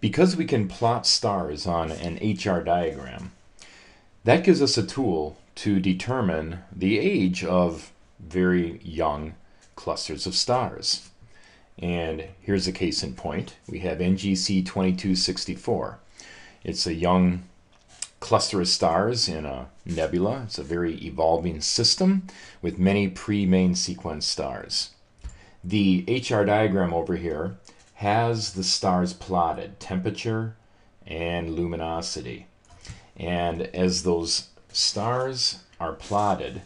Because we can plot stars on an HR diagram, that gives us a tool to determine the age of very young clusters of stars. And here's a case in point. We have NGC 2264. It's a young cluster of stars in a nebula. It's a very evolving system with many pre-main sequence stars. The HR diagram over here has the stars plotted, temperature and luminosity. And as those stars are plotted,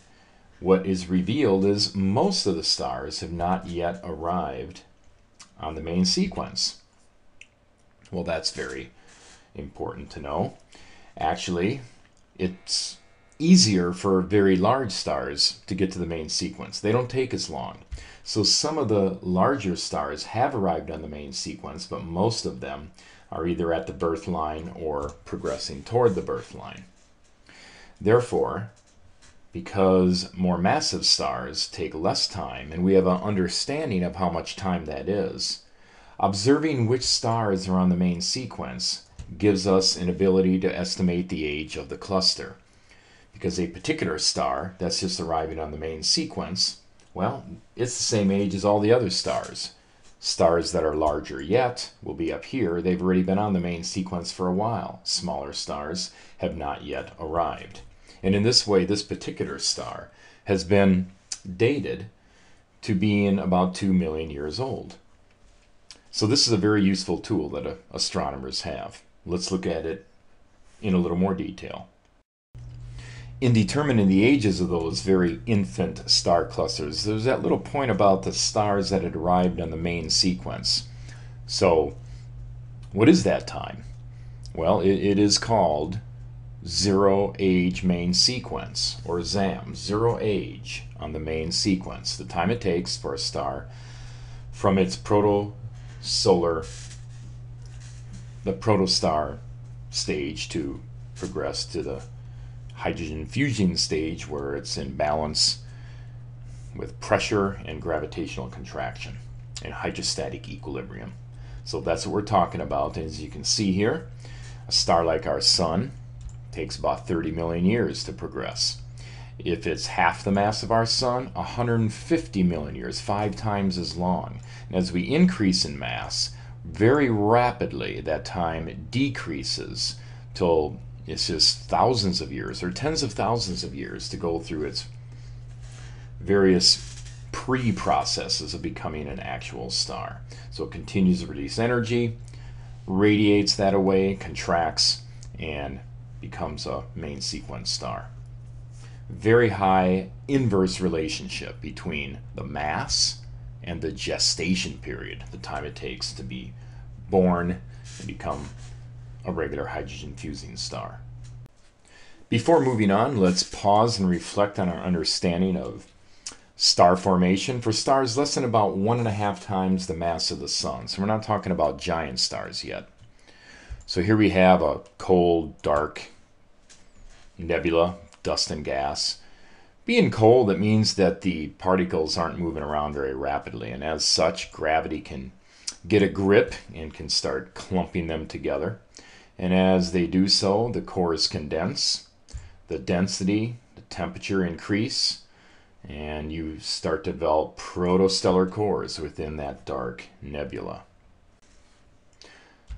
what is revealed is most of the stars have not yet arrived on the main sequence. Well, that's very important to know. Actually, it's easier for very large stars to get to the main sequence. They don't take as long. So some of the larger stars have arrived on the main sequence, but most of them are either at the birth line or progressing toward the birth line. Therefore, because more massive stars take less time, and we have an understanding of how much time that is, observing which stars are on the main sequence gives us an ability to estimate the age of the cluster. Because a particular star that's just arriving on the main sequence, well, it's the same age as all the other stars. Stars that are larger yet will be up here. They've already been on the main sequence for a while. Smaller stars have not yet arrived. And in this way, this particular star has been dated to being about 2 million years old. So this is a very useful tool that astronomers have. Let's look at it in a little more detail. In determining the ages of those very infant star clusters, there's that little point about the stars that had arrived on the main sequence. So what is that time? Well, it is called zero age main sequence, or ZAM, zero age on the main sequence, the time it takes for a star from its protostar stage to progress to the hydrogen fusion stage, where it's in balance with pressure and gravitational contraction and hydrostatic equilibrium. So that's what we're talking about. As you can see here, a star like our sun takes about 30 million years to progress. If it's half the mass of our sun, 150 million years, 5 times as long. And as we increase in mass, very rapidly that time decreases till it's just thousands of years or tens of thousands of years to go through its various pre-processes of becoming an actual star. So it continues to release energy, radiates that away, contracts, and becomes a main sequence star. Very high inverse relationship between the mass and the gestation period, the time it takes to be born and become a regular hydrogen fusing star. Before moving on, let's pause and reflect on our understanding of star formation for stars less than about 1.5 times the mass of the sun. So we're not talking about giant stars yet. So here we have a cold, dark nebula, dust and gas. Being cold, it means that the particles aren't moving around very rapidly, and as such, gravity can get a grip and can start clumping them together. And as they do so, the cores condense, the density, the temperature increase, and you start to develop protostellar cores within that dark nebula.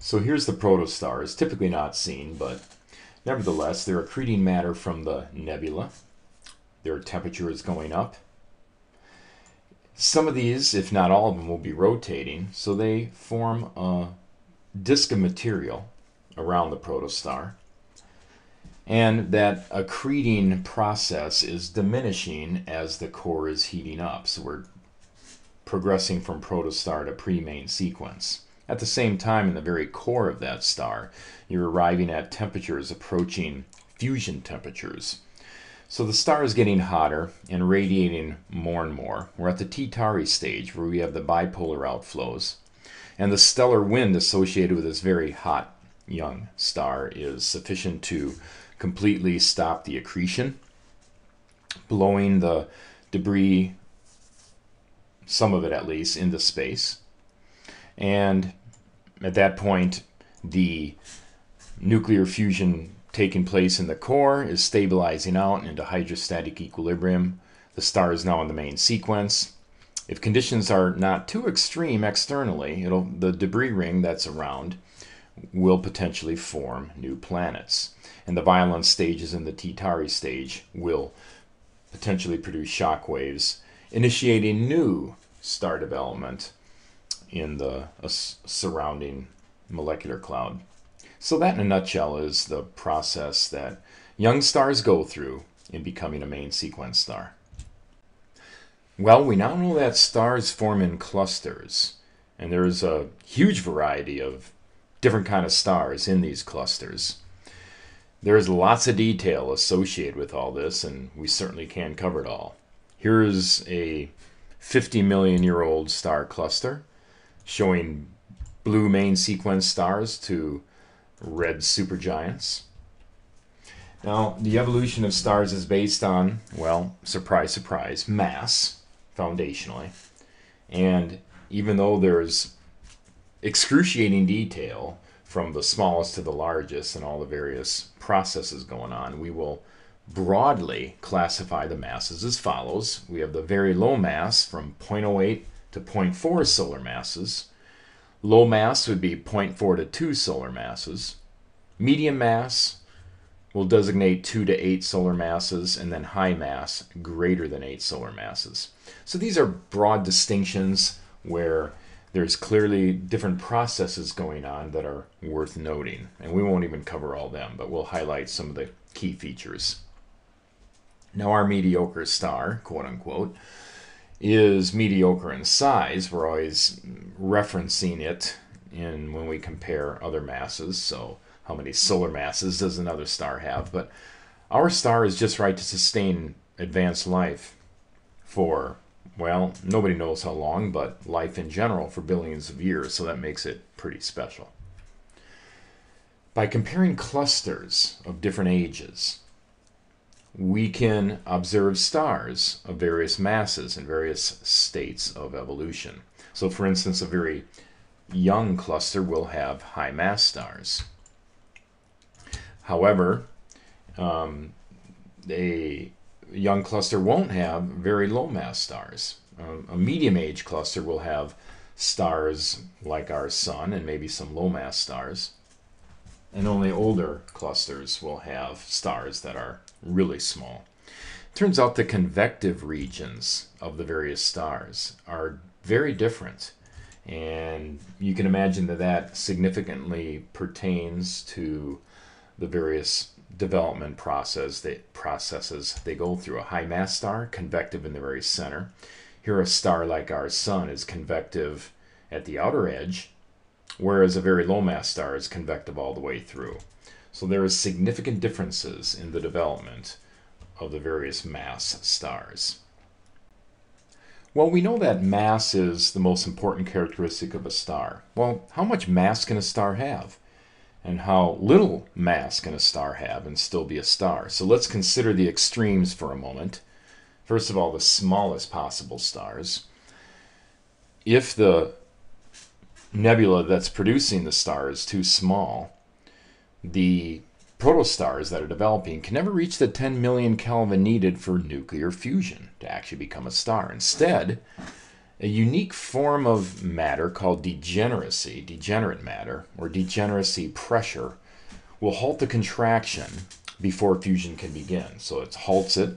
So here's the protostar. It's typically not seen, but nevertheless, they're accreting matter from the nebula. Their temperature is going up. Some of these, if not all of them, will be rotating, so they form a disk of material around the protostar. And that accreting process is diminishing as the core is heating up. So we're progressing from protostar to pre-main sequence. At the same time, in the very core of that star, you're arriving at temperatures approaching fusion temperatures. So the star is getting hotter and radiating more and more. We're at the T-Tauri stage, where we have the bipolar outflows. And the stellar wind associated with this very hot young star is sufficient to completely stop the accretion, blowing the debris, some of it at least, into space. And at that point, The nuclear fusion taking place in the core is stabilizing out into hydrostatic equilibrium. The star is now in the main sequence. If conditions are not too extreme externally, the debris ring that's around will potentially form new planets. And the violence stages in the T-Tauri stage will potentially produce shock waves, initiating new star development in the surrounding molecular cloud. So that in a nutshell is the process that young stars go through in becoming a main sequence star. Well, we now know that stars form in clusters, and there's a huge variety of different kind of stars in these clusters. There's lots of detail associated with all this, and we certainly can't cover it all. Here's a 50 million year old star cluster showing blue main sequence stars to red supergiants. Now, the evolution of stars is based on, well, surprise, surprise, mass, foundationally. And even though there's excruciating detail from the smallest to the largest and all the various processes going on, we will broadly classify the masses as follows. We have the very low mass from 0.08 to 0.4 solar masses. Low mass would be 0.4 to 2 solar masses. Medium mass will designate 2 to 8 solar masses, and then high mass greater than 8 solar masses. So these are broad distinctions where there's clearly different processes going on that are worth noting. And we won't even cover all them, but we'll highlight some of the key features. Now, our mediocre star, quote unquote, is mediocre in size. We're always referencing it when we compare other masses. So how many solar masses does another star have? But our star is just right to sustain advanced life for, well, nobody knows how long, but life in general for billions of years. So that makes it pretty special. By comparing clusters of different ages, we can observe stars of various masses and various states of evolution. So for instance, a very young cluster will have high mass stars. However, a young cluster won't have very low mass stars. A medium age cluster will have stars like our sun and maybe some low mass stars. And only older clusters will have stars that are really small. Turns out the convective regions of the various stars are very different. And you can imagine that that significantly pertains to the various development processes they go through. A high mass star, convective in the very center. Here a star like our sun is convective at the outer edge, whereas a very low mass star is convective all the way through. So there is significant differences in the development of the various mass stars. Well, we know that mass is the most important characteristic of a star. Well, how much mass can a star have? And how little mass can a star have and still be a star? So let's consider the extremes for a moment. First of all, the smallest possible stars. If the nebula that's producing the star is too small, the protostars that are developing can never reach the 10 million Kelvin needed for nuclear fusion to actually become a star. Instead, a unique form of matter called degeneracy, degenerate matter, or degeneracy pressure, will halt the contraction before fusion can begin. So it halts it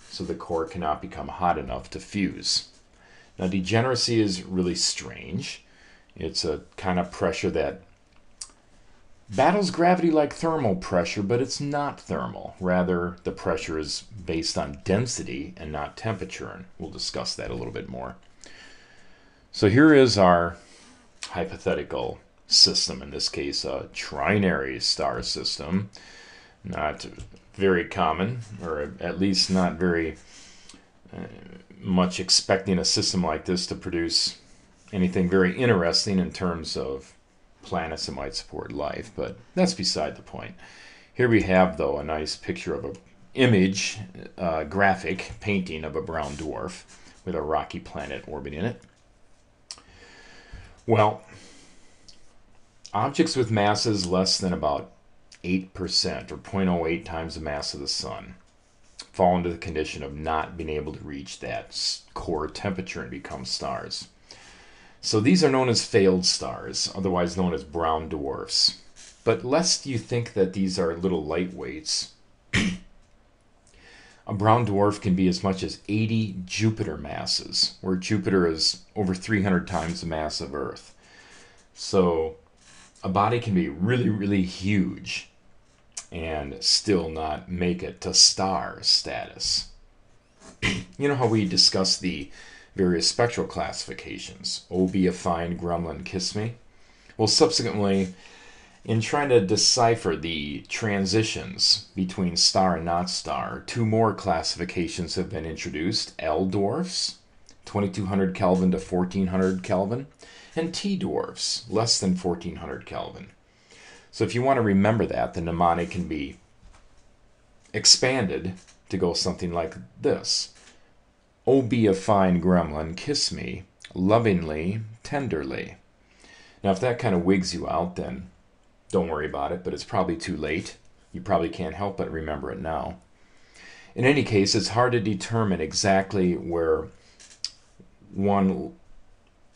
so the core cannot become hot enough to fuse. Now, degeneracy is really strange. It's a kind of pressure that battles gravity like thermal pressure, but it's not thermal. Rather, the pressure is based on density and not temperature, and we'll discuss that a little bit more. So here is our hypothetical system, in this case a trinary star system. Not very common, or at least not very much expecting a system like this to produce anything very interesting in terms of planets that might support life, but that's beside the point. Here we have, though, a nice picture of an image, graphic painting of a brown dwarf with a rocky planet orbiting it. Well, Objects with masses less than about 8% or 0.08 times the mass of the sun fall into the condition of not being able to reach that core temperature and become stars. So these are known as failed stars, otherwise known as brown dwarfs. But lest you think that these are little lightweights, a brown dwarf can be as much as 80 Jupiter masses, where Jupiter is over 300 times the mass of Earth. So a body can be really, really huge and still not make it to star status. You know how we discussed the various spectral classifications? Oh, be a fine gremlin, kiss me. Well, subsequently, in trying to decipher the transitions between star and not star, two more classifications have been introduced: L dwarfs, 2200 Kelvin to 1400 Kelvin, and T dwarfs, less than 1400 Kelvin. So if you want to remember that, the mnemonic can be expanded to go something like this. Oh, be a fine gremlin, kiss me, lovingly, tenderly. Now, if that kind of wigs you out, then don't worry about it, but it's probably too late. You probably can't help but remember it now. In any case, it's hard to determine exactly where one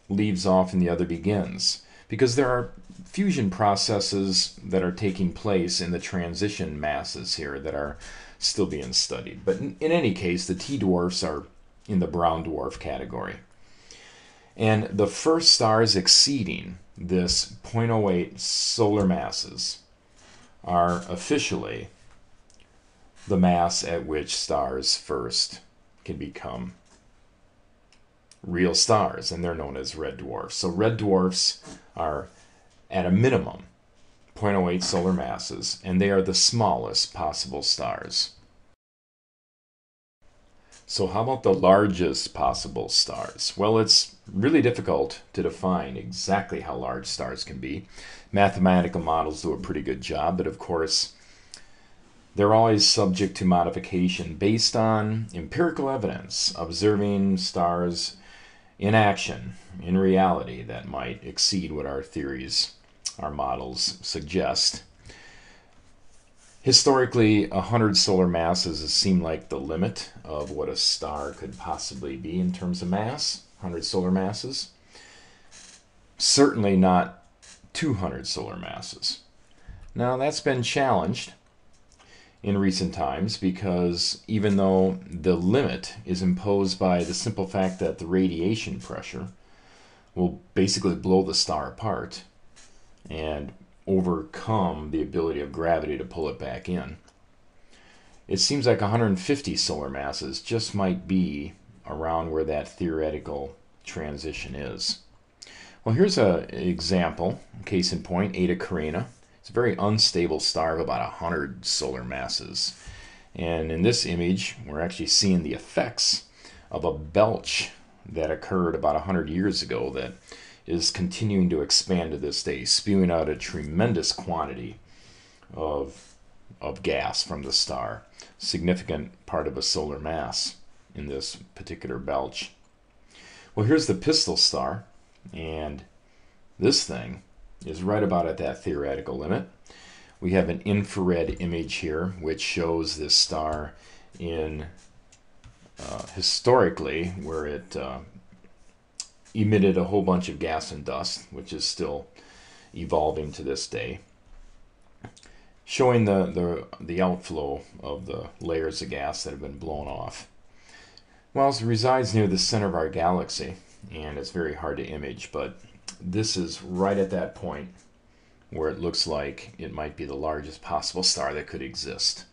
leaves off and the other begins, because there are fusion processes that are taking place in the transition masses here that are still being studied. But in any case, the T dwarfs are in the brown dwarf category. And the first stars exceeding this 0.08 solar masses are officially the mass at which stars first can become real stars, and they're known as red dwarfs. So red dwarfs are at a minimum 0.08 solar masses, and they are the smallest possible stars. So how about the largest possible stars? Well, it's really difficult to define exactly how large stars can be. Mathematical models do a pretty good job, but of course, they're always subject to modification based on empirical evidence, observing stars in action, in reality, that might exceed what our theories, our models suggest. Historically, 100 solar masses has seemed like the limit of what a star could possibly be in terms of mass, 100 solar masses. Certainly not 200 solar masses. Now, that's been challenged in recent times because even though the limit is imposed by the simple fact that the radiation pressure will basically blow the star apart and overcome the ability of gravity to pull it back in, it seems like 150 solar masses just might be around where that theoretical transition is. Well, here's an example, case in point, Eta Carina. It's a very unstable star of about 100 solar masses. And in this image, we're actually seeing the effects of a belch that occurred about 100 years ago that is continuing to expand to this day, spewing out a tremendous quantity of gas from the star. Significant part of a solar mass in this particular belch. Well, here's the Pistol star, and this thing is right about at that theoretical limit. We have an infrared image here which shows this star in historically where it emitted a whole bunch of gas and dust, which is still evolving to this day, showing the outflow of the layers of gas that have been blown off. Well, it resides near the center of our galaxy, and it's very hard to image, but this is right at that point where it looks like it might be the largest possible star that could exist.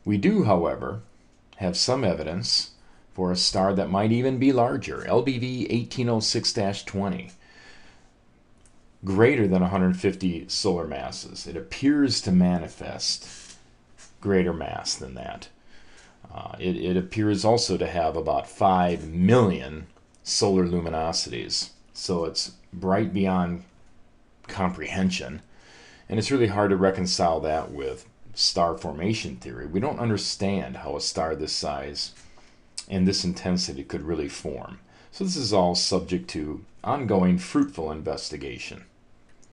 We do, however, have some evidence for a star that might even be larger, LBV 1806-20, greater than 150 solar masses. It appears to manifest greater mass than that. It appears also to have about 5 million solar luminosities, so it's bright beyond comprehension, and it's really hard to reconcile that with star formation theory. We don't understand how a star this size and this intensity could really form. So this is all subject to ongoing fruitful investigation.